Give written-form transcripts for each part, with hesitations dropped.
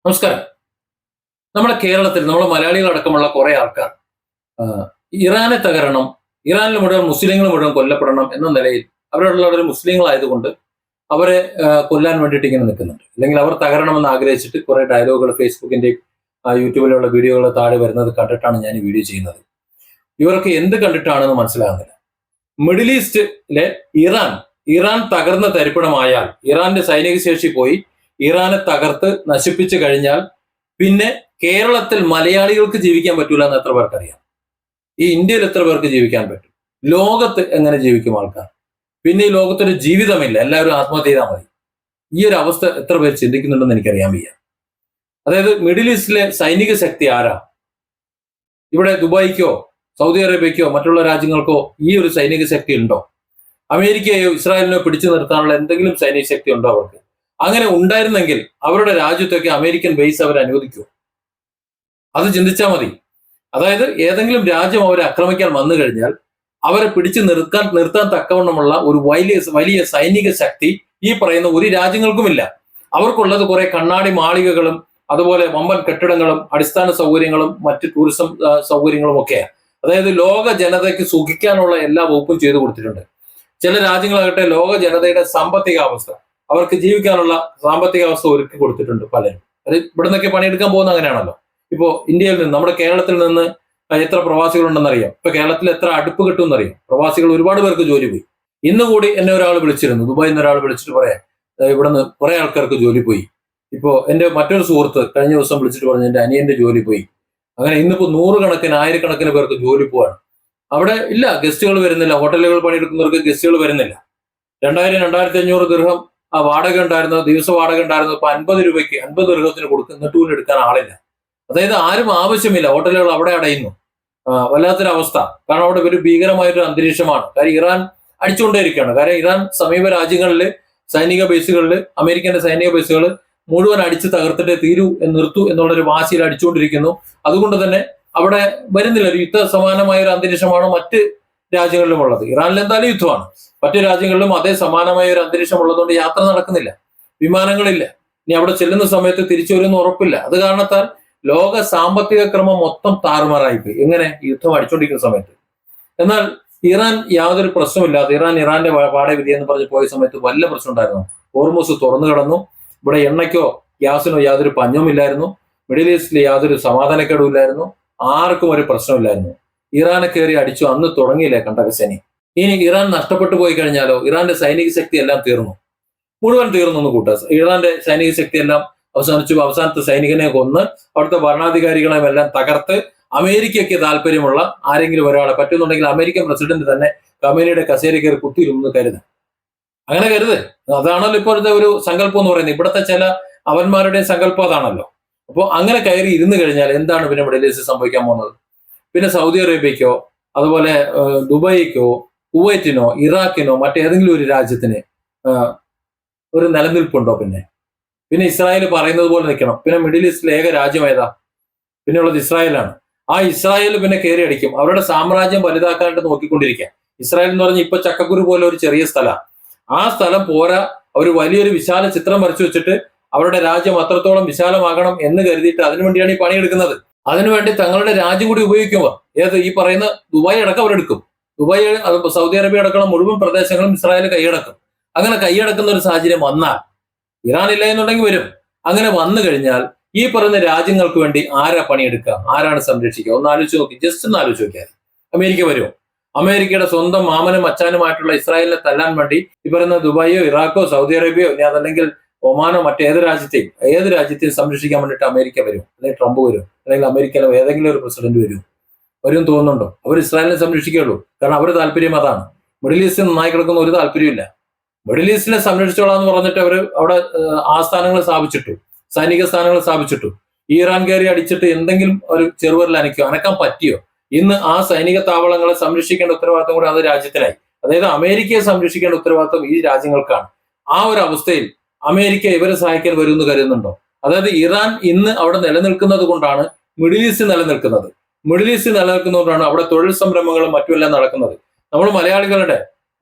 നമസ്കാരം. നമ്മുടെ കേരളത്തിൽ നമ്മൾ മലയാളികളടക്കമുള്ള കുറെ ആൾക്കാർ ആ, ഇറാനെ തകരണം, ഇറാനിൽ മുഴുവൻ മുസ്ലിങ്ങൾ മുഴുവൻ കൊല്ലപ്പെടണം എന്ന നിലയിൽ അവരുള്ളവർ മുസ്ലിങ്ങളായതുകൊണ്ട് അവരെ കൊല്ലാൻ വേണ്ടിയിട്ട് ഇങ്ങനെ നിൽക്കുന്നുണ്ട്. അല്ലെങ്കിൽ അവർ തകരണമെന്ന് ആഗ്രഹിച്ചിട്ട് കുറെ ഡയലോഗുകൾ ഫേസ്ബുക്കിന്റെയും യൂട്യൂബിലുള്ള വീഡിയോകൾ താഴെ വരുന്നത് കണ്ടിട്ടാണ് ഞാൻ ഈ വീഡിയോ ചെയ്യുന്നത്. ഇവർക്ക് എന്ത് കണ്ടിട്ടാണെന്ന് മനസ്സിലാകുന്നില്ല. മിഡിൽ ഈസ്റ്റിലെ ഇറാൻ ഇറാൻ തകർന്ന തരിപ്പണമായാൽ, ഇറാന്റെ സൈനിക ശേഷി പോയി ഇറാനെ തകർത്ത് നശിപ്പിച്ചു കഴിഞ്ഞാൽ പിന്നെ കേരളത്തിൽ മലയാളികൾക്ക് ജീവിക്കാൻ പറ്റൂല എന്ന് എത്ര പേർക്കറിയാം? ഈ ഇന്ത്യയിൽ എത്ര പേർക്ക് ജീവിക്കാൻ പറ്റും? ലോകത്ത് എങ്ങനെ ജീവിക്കും ആൾക്കാർ? പിന്നെ ഈ ലോകത്തൊരു ജീവിതമില്ല, എല്ലാവരും ആത്മഹത്യ ചെയ്താൽ മതി. ഈ ഒരു അവസ്ഥ എത്ര പേർ ചിന്തിക്കുന്നുണ്ടെന്ന് എനിക്കറിയാൻ വയ്യ. അതായത് മിഡിൽ ഈസ്റ്റിലെ സൈനിക ശക്തി ആരാ? ഇവിടെ ദുബായിക്കോ സൗദി അറേബ്യക്കോ മറ്റുള്ള രാജ്യങ്ങൾക്കോ ഈ ഒരു സൈനിക ശക്തി ഉണ്ടോ? അമേരിക്കയോ ഇസ്രായേലിനോ പിടിച്ചു നിർത്താനുള്ള എന്തെങ്കിലും സൈനിക ശക്തി ഉണ്ടോ അവർക്ക്? അങ്ങനെ ഉണ്ടായിരുന്നെങ്കിൽ അവരുടെ രാജ്യത്തൊക്കെ അമേരിക്കൻ ബേസ് അവർ അനുവദിക്കുമോ? അത് ചിന്തിച്ചാൽ മതി. അതായത് ഏതെങ്കിലും രാജ്യം അവരെ ആക്രമിക്കാൻ വന്നു കഴിഞ്ഞാൽ അവരെ പിടിച്ചു നിർത്താൻ തക്കവണ്ണമുള്ള ഒരു വലിയ വലിയ സൈനിക ശക്തി ഈ പറയുന്ന ഒരു രാജ്യങ്ങൾക്കുമില്ല. അവർക്കുള്ളത് കുറെ കണ്ണാടി മാളികകളും അതുപോലെ വമ്പൻ കെട്ടിടങ്ങളും അടിസ്ഥാന സൗകര്യങ്ങളും മറ്റ് ടൂറിസം സൗകര്യങ്ങളും ഒക്കെയാണ്. അതായത് ലോക ജനതയ്ക്ക് സുഖിക്കാനുള്ള എല്ലാ വകുപ്പും ചെയ്തു കൊടുത്തിട്ടുണ്ട്. ചില രാജ്യങ്ങളാകട്ടെ ലോക ജനതയുടെ സാമ്പത്തിക അവസ്ഥ, അവർക്ക് ജീവിക്കാനുള്ള സാമ്പത്തിക അവസ്ഥ ഒരുക്കി കൊടുത്തിട്ടുണ്ട് പലരും. അത് ഇവിടെ നിന്നൊക്കെ പണിയെടുക്കാൻ പോകുന്ന അങ്ങനെയാണല്ലോ. ഇപ്പോ ഇന്ത്യയിൽ നിന്ന്, നമ്മുടെ കേരളത്തിൽ നിന്ന് എത്ര പ്രവാസികളുണ്ടെന്ന് അറിയാം. ഇപ്പൊ കേരളത്തിൽ എത്ര അടുപ്പ് കിട്ടുമെന്ന് അറിയാം. പ്രവാസികൾ ഒരുപാട് പേർക്ക് ജോലി പോയി. ഇന്ന് കൂടി എന്നെ ഒരാൾ വിളിച്ചിരുന്നു, ദുബായിൽ നിന്ന് ഒരാൾ വിളിച്ചിട്ട് പറയാം, ഇവിടെ നിന്ന് കുറെ ആൾക്കാർക്ക് ജോലി പോയി. ഇപ്പോ എന്റെ മറ്റൊരു സുഹൃത്ത് കഴിഞ്ഞ ദിവസം വിളിച്ചിട്ട് പറഞ്ഞു എന്റെ അനിയന്റെ ജോലി പോയി. അങ്ങനെ ഇന്നിപ്പോ നൂറുകണക്കിന് ആയിരക്കണക്കിന് പേർക്ക് ജോലി പോവാണ്. അവിടെ ഇല്ല, ഗസ്റ്റുകൾ വരുന്നില്ല. ഹോട്ടലുകൾ പണിയെടുക്കുന്നവർക്ക് ഗസ്റ്റുകൾ വരുന്നില്ല. 2500 ദിർഹം ആ വാടക ഉണ്ടായിരുന്നു, ദിവസ വാടക ഉണ്ടായിരുന്നു. ഇപ്പൊ 50 രൂപയ്ക്ക് 50 ദിർഹത്തിന് കൊടുക്കും, എന്നിട്ട് പോലും എടുക്കാൻ ആളില്ല. അതായത് ആരും ആവശ്യമില്ല, ഹോട്ടലുകൾ അവിടെ അടയുന്നു. വല്ലാത്തൊരവസ്ഥ. കാരണം അവിടെ ഒരു ഭീകരമായൊരു അന്തരീക്ഷമാണ്. കാര്യം ഇറാൻ അടിച്ചുകൊണ്ടേയിരിക്കുകയാണ്. കാര്യം ഇറാൻ സമീപ രാജ്യങ്ങളിൽ സൈനിക ബേസുകളിൽ, അമേരിക്കന്റെ സൈനിക ബേസുകൾ മുഴുവൻ അടിച്ച് തകർത്തിട്ട് തീരൂ നിർത്തൂ എന്നുള്ളൊരു വാശിയിൽ അടിച്ചുകൊണ്ടിരിക്കുന്നു. അതുകൊണ്ട് തന്നെ അവിടെ വരുന്നില്ല. ഒരു യുദ്ധ സമാനമായ ഒരു അന്തരീക്ഷമാണ് മറ്റ് രാജ്യങ്ങളിലും ഉള്ളത്. ഇറാനിൽ എന്തായാലും യുദ്ധമാണ്. മറ്റു രാജ്യങ്ങളിലും അതേ സമാനമായ ഒരു അന്തരീക്ഷം ഉള്ളതുകൊണ്ട് യാത്ര നടക്കുന്നില്ല, വിമാനങ്ങളില്ല. ഇനി അവിടെ ചെല്ലുന്ന സമയത്ത് തിരിച്ചു വരുമെന്ന് ഉറപ്പില്ല. അത് കാരണത്താൽ ലോക സാമ്പത്തിക ക്രമം മൊത്തം താറുമാറായിപ്പോയി. എങ്ങനെ? യുദ്ധം അടിച്ചുകൊണ്ടിരിക്കുന്ന സമയത്ത്. എന്നാൽ ഇറാൻ യാതൊരു പ്രശ്നമില്ലാതെ ഇറാന്റെ പാടവിധി എന്ന് പറഞ്ഞ് പോയ സമയത്ത് വല്ല പ്രശ്നം ഉണ്ടായിരുന്നു? ഹോർമൂസ് തുറന്നു കിടന്നു. ഇവിടെ എണ്ണയ്ക്കോ ഗ്യാസിനോ യാതൊരു പഞ്ഞവുമില്ലായിരുന്നു. മിഡിൽ ഈസ്റ്റിൽ യാതൊരു സമാധാനക്കേടും ഇല്ലായിരുന്നു. ആർക്കും ഒരു പ്രശ്നമില്ലായിരുന്നു. ഇറാനെ കയറി അടിച്ചു. അന്ന് തുടങ്ങിയില്ലേ കണ്ടകശനി. ഇനി ഇറാൻ നഷ്ടപ്പെട്ടു പോയി കഴിഞ്ഞാലോ? ഇറാന്റെ സൈനിക ശക്തി എല്ലാം തീർന്നു, മുഴുവൻ തീർന്നു എന്ന് കൂട്ടുക. ഇറാന്റെ സൈനിക ശക്തി എല്ലാം അവസാനിച്ചു. അവസാനത്തെ സൈനികനെ കൊന്ന് അവിടുത്തെ ഭരണാധികാരികളെയും എല്ലാം തകർത്ത് അമേരിക്കയ്ക്ക് താല്പര്യമുള്ള ആരെങ്കിലും ഒരാളെ, പറ്റുന്നുണ്ടെങ്കിൽ അമേരിക്കൻ പ്രസിഡന്റ് തന്നെ കമേനിയുടെ കസേര കയറി കുത്തിയിരുന്ന് കരുത്. അങ്ങനെ കരുത്. അതാണല്ലോ ഇപ്പോഴത്തെ ഒരു സങ്കല്പം എന്ന് പറയുന്നത്. ഇവിടുത്തെ ചില അവന്മാരുടെ സങ്കല്പം അതാണല്ലോ. അപ്പോൾ അങ്ങനെ കയറി ഇരുന്ന് കഴിഞ്ഞാൽ എന്താണ് പിന്നെ മിഡിൽ ഈസ്റ്റ് സംഭവിക്കാൻ പോകുന്നത്? പിന്നെ സൗദി അറേബ്യക്കോ അതുപോലെ ദുബായിക്കോ കുവൈറ്റിനോ ഇറാഖിനോ മറ്റേതെങ്കിലും ഒരു രാജ്യത്തിന് ഒരു നിലനിൽപ്പുണ്ടോ? പിന്നെ പിന്നെ ഇസ്രായേൽ പറയുന്നത് പോലെ നിൽക്കണം. പിന്നെ മിഡിൽ ഈസ്റ്റിലെ ഏക രാജ്യം ഏതാ? പിന്നെ ഉള്ളത് ഇസ്രായേലാണ്. ആ ഇസ്രായേൽ പിന്നെ കയറി അടിക്കും. അവരുടെ സാമ്രാജ്യം വലുതാക്കാനായിട്ട് നോക്കിക്കൊണ്ടിരിക്കുക. ഇസ്രായേൽ എന്ന് പറഞ്ഞാൽ ഇപ്പൊ ചക്കക്കുരു പോലെ ഒരു ചെറിയ സ്ഥലമാണ്. ആ സ്ഥലം പോരാ, അവർ വലിയൊരു വിശാല ചിത്രം വരച്ചു വെച്ചിട്ട് അവരുടെ രാജ്യം അത്രത്തോളം വിശാലമാകണം എന്ന് കരുതിയിട്ട് അതിനുവേണ്ടിയാണ് ഈ പണിയെടുക്കുന്നത്. അതിനുവേണ്ടി തങ്ങളുടെ രാജ്യം കൂടി ഉപയോഗിക്കുമ്പോൾ ഏത് ഈ പറയുന്ന ദുബായ് അടക്കം അവരെടുക്കും. ദുബായ്, അത് സൗദി അറേബ്യ അടക്കം മുഴുവൻ പ്രദേശങ്ങളും ഇസ്രായേൽ കൈയടക്കും. അങ്ങനെ കൈയടക്കുന്ന ഒരു സാഹചര്യം വന്നാൽ, ഇറാൻ ഇല്ല എന്നുണ്ടെങ്കിൽ വരും. അങ്ങനെ വന്നു കഴിഞ്ഞാൽ ഈ പറയുന്ന രാജ്യങ്ങൾക്ക് വേണ്ടി ആരാ പണിയെടുക്കുക? ആരാണ് സംരക്ഷിക്കുക? ഒന്ന് ആലോചിച്ച് നോക്കി, ജസ്റ്റ് ഒന്ന് ആലോചിച്ച് നോക്കിയാൽ. അമേരിക്ക വരുമോ? അമേരിക്കയുടെ സ്വന്തം മാമനും അച്ചാനുമായിട്ടുള്ള ഇസ്രായേലിനെ തല്ലാൻ വേണ്ടി ഈ പറയുന്ന ദുബായോ ഇറാഖോ സൗദി അറേബ്യയോ ഇനി അതല്ലെങ്കിൽ ഒമാനോ മറ്റേത് രാജ്യത്തെയും സംരക്ഷിക്കാൻ വേണ്ടിയിട്ട് അമേരിക്ക വരും, അല്ലെങ്കിൽ ട്രംപ് വരും, അല്ലെങ്കിൽ അമേരിക്കയിലെ ഏതെങ്കിലും ഒരു പ്രസിഡന്റ് വരും തോന്നുന്നുണ്ടോ? അവർ ഇസ്രായേലിനെ സംരക്ഷിക്കുകയുള്ളൂ. കാരണം അവരുടെ താല്പര്യം അതാണ്. മിഡിൽ ഈസ്റ്റ് നന്നായി കിടക്കുന്ന ഒരു താല്പര്യമില്ല. മിഡിൽ ഈസ്റ്റിനെ സംരക്ഷിച്ചോളാന്ന് പറഞ്ഞിട്ട് അവർ അവിടെ ആസ്ഥാനങ്ങൾ സ്ഥാപിച്ചിട്ടു, സൈനിക സ്ഥാനങ്ങൾ സ്ഥാപിച്ചിട്ടു. ഇറാൻ കയറി അടിച്ചിട്ട് എന്തെങ്കിലും ഒരു ചെറുവരിൽ അനക്കാൻ പറ്റിയോ? ഇന്ന് ആ സൈനിക താവളങ്ങളെ സംരക്ഷിക്കേണ്ട ഉത്തരവാദിത്തം കൂടി അത് രാജ്യത്തിനായി. അതായത് അമേരിക്കയെ സംരക്ഷിക്കേണ്ട ഉത്തരവാദിത്തം ഈ രാജ്യങ്ങൾക്കാണ്. ആ ഒരു അവസ്ഥയിൽ അമേരിക്ക ഇവരെ സഹായിക്കാൻ വരുമെന്ന് കരുതുന്നുണ്ടോ? അതായത് ഇറാൻ ഇന്ന് അവിടെ നിലനിൽക്കുന്നത് കൊണ്ടാണ് മിഡിൽ ഈസ്റ്റ് നിലനിൽക്കുന്നത്. മിഡിൽ ഈസ്റ്റ് നിലനിൽക്കുന്നതുകൊണ്ടാണ് അവിടെ തൊഴിൽ സംരംഭങ്ങളും മറ്റുമെല്ലാം നടക്കുന്നത്. നമ്മൾ മലയാളികളുടെ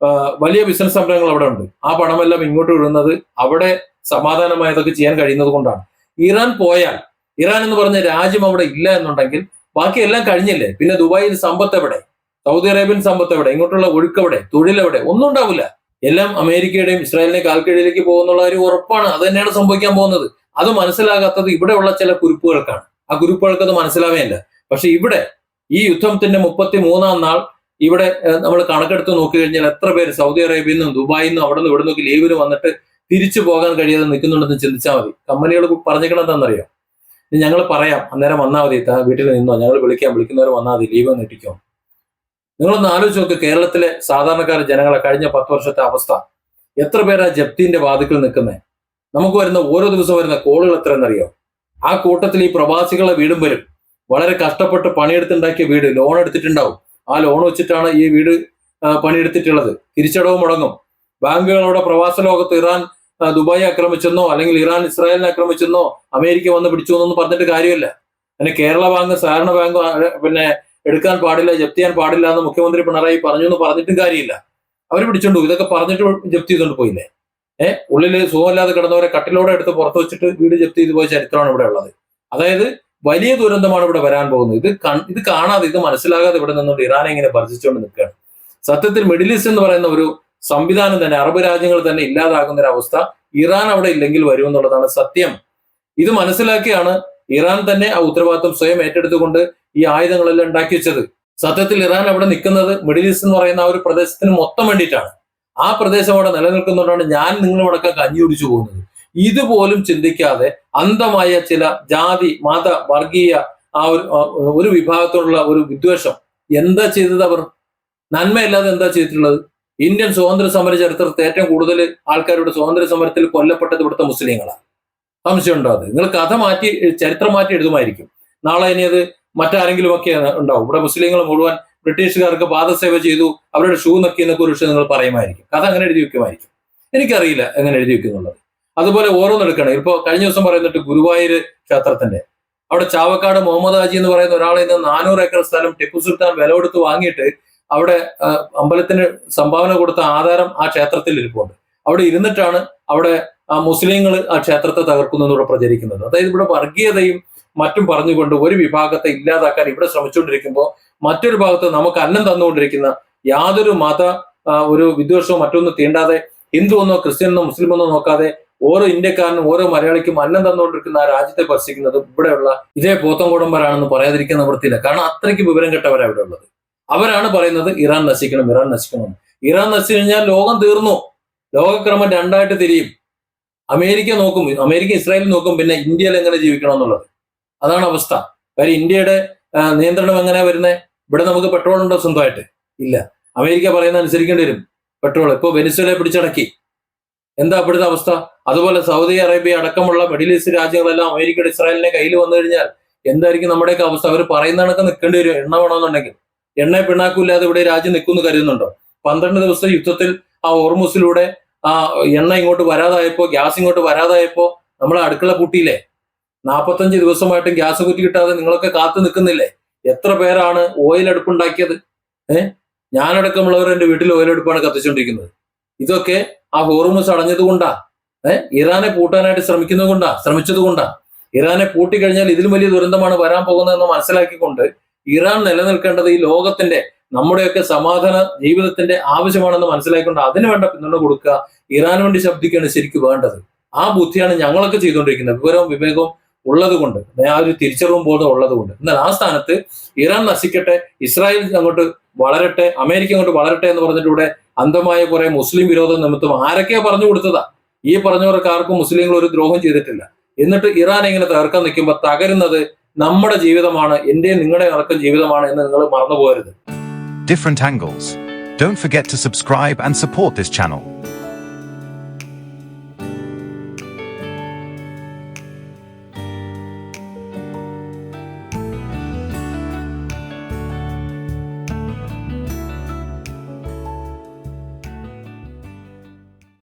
വലിയ ബിസിനസ് സംരംഭങ്ങൾ അവിടെ ഉണ്ട്. ആ പണമെല്ലാം ഇങ്ങോട്ട് വിടുന്നത് അവിടെ സമാധാനമായതൊക്കെ ചെയ്യാൻ കഴിയുന്നത് കൊണ്ടാണ്. ഇറാൻ പോയാൽ, ഇറാൻ എന്ന് പറഞ്ഞ രാജ്യം അവിടെ ഇല്ല എന്നുണ്ടെങ്കിൽ ബാക്കി എല്ലാം കഴിഞ്ഞില്ലേ? പിന്നെ ദുബായിൽ സമ്പത്ത് എവിടെ? സൗദി അറേബ്യൻ സമ്പത്ത് എവിടെ? ഇങ്ങോട്ടുള്ള ഒഴുക്കെവിടെ? തൊഴിലെവിടെ? ഒന്നും ഉണ്ടാവില്ല. എല്ലാം അമേരിക്കയുടെയും ഇസ്രായേലിന്റെയും കാൽക്കീഴിലേക്ക് പോകുന്നുള്ള ഒരു ഉറപ്പാണ്. അത് തന്നെയാണ് സംഭവിക്കാൻ പോകുന്നത്. അത് മനസ്സിലാകാത്തത് ഇവിടെയുള്ള ചില കുരുപ്പുകൾക്കാണ്. ആ കുരുപ്പുകൾക്ക് അത് മനസ്സിലാവേയില്ല. പക്ഷെ ഇവിടെ ഈ യുദ്ധത്തിന്റെ 33-ാം നാൾ ഇവിടെ നമ്മൾ കണക്കെടുത്ത് നോക്കി കഴിഞ്ഞാൽ എത്ര പേര് സൗദി അറേബ്യയിൽ നിന്നും ദുബായിൽ നിന്നും അവിടെ നിന്ന് ഇവിടെ നിന്നൊക്കെ ലീവിന് വന്നിട്ട് തിരിച്ചു പോകാൻ കഴിയാതെ നിൽക്കുന്നുണ്ടെന്ന് ചിന്തിച്ചാൽ മതി. കമ്പനികൾ പറഞ്ഞിരിക്കണം എന്താണെന്നറിയാം, ഞങ്ങൾ പറയാം, അന്നേരം വന്നാൽ മതി, വീട്ടിൽ നിന്നോ, ഞങ്ങൾ വിളിക്കുന്നവർ വന്നാൽ മതി, ലീവ് നീട്ടിക്കോ. നിങ്ങളൊന്ന് ആലോചിച്ച് നോക്ക്, കേരളത്തിലെ സാധാരണക്കാർ ജനങ്ങളെ കഴിഞ്ഞ 10 വർഷത്തെ അവസ്ഥ. എത്ര പേരാ ജപ്തിന്റെ വാതിക്കൽ നിൽക്കുന്നത്? നമുക്ക് വരുന്ന ഓരോ ദിവസം വരുന്ന കോളുകൾ എത്ര എന്നറിയോ? ആ കൂട്ടത്തിൽ ഈ പ്രവാസികളെ വീടും വരും. വളരെ കഷ്ടപ്പെട്ട് പണിയെടുത്തുണ്ടാക്കിയ വീട് ലോൺ എടുത്തിട്ടുണ്ടാവും. ആ ലോൺ വെച്ചിട്ടാണ് ഈ വീട് പണിയെടുത്തിട്ടുള്ളത്. തിരിച്ചടവ് മുടങ്ങും. ബാങ്കുകളോടെ പ്രവാസ ലോകത്ത് ഇറാൻ ദുബായി ആക്രമിച്ചെന്നോ അല്ലെങ്കിൽ ഇറാൻ ഇസ്രായേലിനെ ആക്രമിച്ചെന്നോ അമേരിക്ക വന്ന് പിടിച്ചു എന്നൊന്നും പറഞ്ഞിട്ട് കാര്യമില്ല. പിന്നെ കേരള ബാങ്ക്, സഹകരണ ബാങ്ക് പിന്നെ എടുക്കാൻ പാടില്ല, ജപ്തി ചെയ്യാൻ പാടില്ല എന്ന് മുഖ്യമന്ത്രി പിണറായി പറഞ്ഞു എന്ന് പറഞ്ഞിട്ടും കാര്യമില്ല. അവർ പിടിച്ചോണ്ടു. ഇതൊക്കെ പറഞ്ഞിട്ട് ജപ്തി ചെയ്തുകൊണ്ട് പോയില്ലേ? ഉള്ളിൽ സുഖമില്ലാതെ കിടന്നവരെ കട്ടിലോടെ എടുത്ത് പുറത്ത് വെച്ചിട്ട് വീട് ജപ്തി ചെയ്തു പോയ ചരിത്രമാണ് ഇവിടെ ഉള്ളത്. അതായത് വലിയ ദുരന്തമാണ് ഇവിടെ വരാൻ പോകുന്നത്. ഇത് കാണാതെ, ഇത് മനസ്സിലാകാതെ ഇവിടെ നിന്നുകൊണ്ട് ഇറാനെ ഇങ്ങനെ ഭർജിച്ചുകൊണ്ട് നിൽക്കുകയാണ്. സത്യത്തിൽ മിഡിൽ ഈസ്റ്റ് എന്ന് പറയുന്ന ഒരു സംവിധാനം തന്നെ, അറബ് രാജ്യങ്ങൾ തന്നെ ഇല്ലാതാകുന്ന ഒരു അവസ്ഥ ഇറാൻ അവിടെ ഇല്ലെങ്കിൽ വരുമെന്നുള്ളതാണ് സത്യം. ഇത് മനസ്സിലാക്കിയാണ് ഇറാൻ തന്നെ ആ ഉത്തരവാദിത്വം സ്വയം ഏറ്റെടുത്തുകൊണ്ട് ഈ ആയുധങ്ങളെല്ലാം ഉണ്ടാക്കി വെച്ചത്. സത്യത്തിൽ ഇറാൻ അവിടെ നിൽക്കുന്നത് മിഡിൽ ഈസ്റ്റ് എന്ന് പറയുന്ന ആ ഒരു പ്രദേശത്തിന് മൊത്തം വേണ്ടിയിട്ടാണ്. ആ പ്രദേശം അവിടെ നിലനിൽക്കുന്നതുകൊണ്ടാണ് ഞാൻ നിങ്ങളുമടക്കം കഞ്ഞി കുടിച്ചു പോകുന്നത്. ഇതുപോലും ചിന്തിക്കാതെ അന്ധമായ ചില ജാതി, മത, വർഗീയ ആ ഒരു വിഭാഗത്തോടുള്ള ഒരു വിദ്വേഷം എന്താ ചെയ്തത്? അവർ നന്മയല്ലാതെ എന്താ ചെയ്തിട്ടുള്ളത്? ഇന്ത്യൻ സ്വാതന്ത്ര്യ സമര ചരിത്രത്തിൽ ഏറ്റവും കൂടുതൽ ആൾക്കാരുടെ സ്വാതന്ത്ര്യ സമരത്തിൽ കൊല്ലപ്പെട്ടത് ഇവിടുത്തെ മുസ്ലിങ്ങളാണ്. സംശയം ഉണ്ടോ? അത് നിങ്ങൾ കഥ മാറ്റി, ചരിത്രം മാറ്റി എഴുതുമായിരിക്കും. നാളെ ഇനി അത് മറ്റാരെങ്കിലും ഒക്കെ ഉണ്ടാവും. ഇവിടെ മുസ്ലിങ്ങൾ മുഴുവൻ ബ്രിട്ടീഷുകാർക്ക് പാദസേവ ചെയ്തു, അവരുടെ ഷൂ നക്കി എന്നൊക്കെ ഒരു വിഷയം നിങ്ങൾ പറയുമായിരിക്കും. കഥ അങ്ങനെ എഴുതി വെക്കുമായിരിക്കും. എനിക്കറിയില്ല എങ്ങനെ എഴുതി വെക്കുന്നുള്ളത്. അതുപോലെ ഓരോന്നെടുക്കണം. ഇപ്പൊ കഴിഞ്ഞ ദിവസം പറയുന്നിട്ട് ഗുരുവായൂർ ക്ഷേത്രത്തിന്റെ അവിടെ ചാവക്കാട് മുഹമ്മദ് ഹാജി എന്ന് പറയുന്ന ഒരാളെ നിന്ന് 400 ഏക്കർ സ്ഥലം ടിപ്പു സുൽത്താൻ വില കൊടുത്ത് വാങ്ങിയിട്ട് അവിടെ അമ്പലത്തിന് സംഭാവന കൊടുത്ത ആധാരം ആ ക്ഷേത്രത്തിൽ ഇരിപ്പുണ്ട്. അവിടെ ഇരുന്നിട്ടാണ് അവിടെ മുസ്ലിങ്ങൾ ആ ക്ഷേത്രത്തെ തകർക്കുന്നതിലൂടെ പ്രചരിക്കുന്നത്. അതായത് ഇവിടെ വർഗീയതയും മറ്റും പറഞ്ഞുകൊണ്ട് ഒരു വിഭാഗത്തെ ഇല്ലാതാക്കാൻ ഇവിടെ ശ്രമിച്ചുകൊണ്ടിരിക്കുമ്പോൾ മറ്റൊരു ഭാഗത്ത് നമുക്ക് അന്നം തന്നുകൊണ്ടിരിക്കുന്ന യാതൊരു മത ഒരു വിദ്വേഷവും മറ്റൊന്നും തീണ്ടാതെ, ഹിന്ദു എന്നോ ക്രിസ്ത്യൻ എന്നോ മുസ്ലിം എന്നോ നോക്കാതെ ഓരോ ഇന്ത്യക്കാരനും ഓരോ മലയാളിക്കും അന്നം തന്നുകൊണ്ടിരിക്കുന്ന ആ രാജ്യത്തെ സ്പർശിക്കുന്നത് ഇവിടെയുള്ള ഇതേ പോത്തൻകുടമ്പരാണെന്ന് പറയാതിരിക്കാൻ നിവൃത്തിയില്ല. കാരണം അത്രയ്ക്ക് വിവരം കെട്ടവരാണ് ഇവിടെ ഉള്ളത്. അവരാണ് പറയുന്നത് ഇറാൻ നശിക്കണം, ഇറാൻ നശിക്കണം. ഇറാൻ നശിച്ചു കഴിഞ്ഞാൽ ലോകം തീർന്നു. ലോകക്രമം രണ്ടായിട്ട് തിരിയും. അമേരിക്ക നോക്കും, അമേരിക്ക ഇസ്രായേൽ നോക്കും, പിന്നെ ഇന്ത്യയിൽ എങ്ങനെ ജീവിക്കണം എന്നുള്ളത്. അതാണ് അവസ്ഥ. കാര്യം ഇന്ത്യയുടെ നിയന്ത്രണം എങ്ങനെയാ വരുന്നത്? ഇവിടെ നമുക്ക് പെട്രോൾ ഉണ്ടോ സ്വന്തമായിട്ട്? ഇല്ല. അമേരിക്ക പറയുന്ന അനുസരിക്കേണ്ടി വരും പെട്രോൾ. ഇപ്പോൾ വെനിസ്വേലയെ പിടിച്ചടക്കി. എന്താ ഇവിടുത്തെ അവസ്ഥ? അതുപോലെ സൗദി അറേബ്യ അടക്കമുള്ള മിഡിൽ ഈസ്റ്റ് രാജ്യങ്ങളെല്ലാം അമേരിക്കയുടെ ഇസ്രായേലിന്റെ കയ്യിൽ വന്നു കഴിഞ്ഞാൽ എന്തായിരിക്കും നമ്മുടെയൊക്കെ അവസ്ഥ? അവർ പറയുന്ന കണക്ക് നിൽക്കേണ്ടി വരും. എണ്ണ വേണമെന്നുണ്ടെങ്കിൽ എണ്ണ പിണ്ണാക്കില്ലാതെ ഇവിടെ രാജ്യം നിൽക്കുമെന്ന് കരുതുന്നുണ്ടോ? 12 ദിവസത്തെ യുദ്ധത്തിൽ ആ ഹോർമുസിലൂടെ ആ എണ്ണ ഇങ്ങോട്ട് വരാതായപ്പോ, ഗ്യാസ് ഇങ്ങോട്ട് വരാതായപ്പോ നമ്മളെ അടുക്കള പൂട്ടിയില്ലേ? 45 ദിവസമായിട്ടും ഗ്യാസ് കുറ്റി കിട്ടാതെ നിങ്ങളൊക്കെ കാത്തു നിൽക്കുന്നില്ലേ? എത്ര പേരാണ് ഓയിൽ അടുപ്പുണ്ടാക്കിയത്? ഞാനടക്കമുള്ളവർ എന്റെ വീട്ടിൽ ഓയിൽ അടുപ്പാണ് കത്തിച്ചുകൊണ്ടിരിക്കുന്നത്. ഇതൊക്കെ ആ ഹോർമുസ് അടഞ്ഞത് കൊണ്ടാ, ഇറാനെ പൂട്ടാനായിട്ട് ശ്രമിച്ചത് കൊണ്ടാ. ഇറാനെ പൂട്ടിക്കഴിഞ്ഞാൽ ഇതിലും വലിയ ദുരന്തമാണ് വരാൻ പോകുന്നതെന്ന് മനസ്സിലാക്കിക്കൊണ്ട് ഇറാൻ നിലനിൽക്കേണ്ടത് ഈ ലോകത്തിന്റെ, നമ്മുടെയൊക്കെ സമാധാന ജീവിതത്തിന്റെ ആവശ്യമാണെന്ന് മനസ്സിലാക്കിക്കൊണ്ട് അതിന് വേണ്ട പിന്തുണ കൊടുക്കുക, ഇറാന് വേണ്ടി ശബ്ദിക്കുകയാണ് ശരിക്കും വേണ്ടത്. ആ ബുദ്ധിയാണ് ഞങ്ങളൊക്കെ ചെയ്തുകൊണ്ടിരിക്കുന്നത്. വിവരവും വിവേകവും ഉള്ളത് കൊണ്ട്, ആ ഒരു തിരിച്ചറിവും ബോധം ഉള്ളത് കൊണ്ട്. എന്നാൽ ആ സ്ഥാനത്ത് ഇറാൻ നശിക്കട്ടെ, ഇസ്രായേൽ അങ്ങോട്ട് വളരട്ടെ, അമേരിക്ക അങ്ങോട്ട് വളരട്ടെ എന്ന് പറഞ്ഞിട്ട് ഇവിടെ അന്ധമായ കുറെ മുസ്ലിം വിരോധ നിമിത്തം ആരൊക്കെയാ പറഞ്ഞു കൊടുത്തതാ? ഈ പറഞ്ഞവർക്ക് ആർക്കും മുസ്ലിങ്ങൾ ഒരു ദ്രോഹം ചെയ്തിട്ടില്ല. എന്നിട്ട് ഇറാൻ ഇങ്ങനെ തകർക്കാൻ നിൽക്കുമ്പോൾ തകരുന്നത് നമ്മുടെ ജീവിതമാണ്, എന്റെയും നിങ്ങളുടെ അടക്കം ജീവിതമാണ് എന്ന് നിങ്ങൾ മറന്നു പോകരുത്. Different angles. Don't forget to subscribe and support this channel.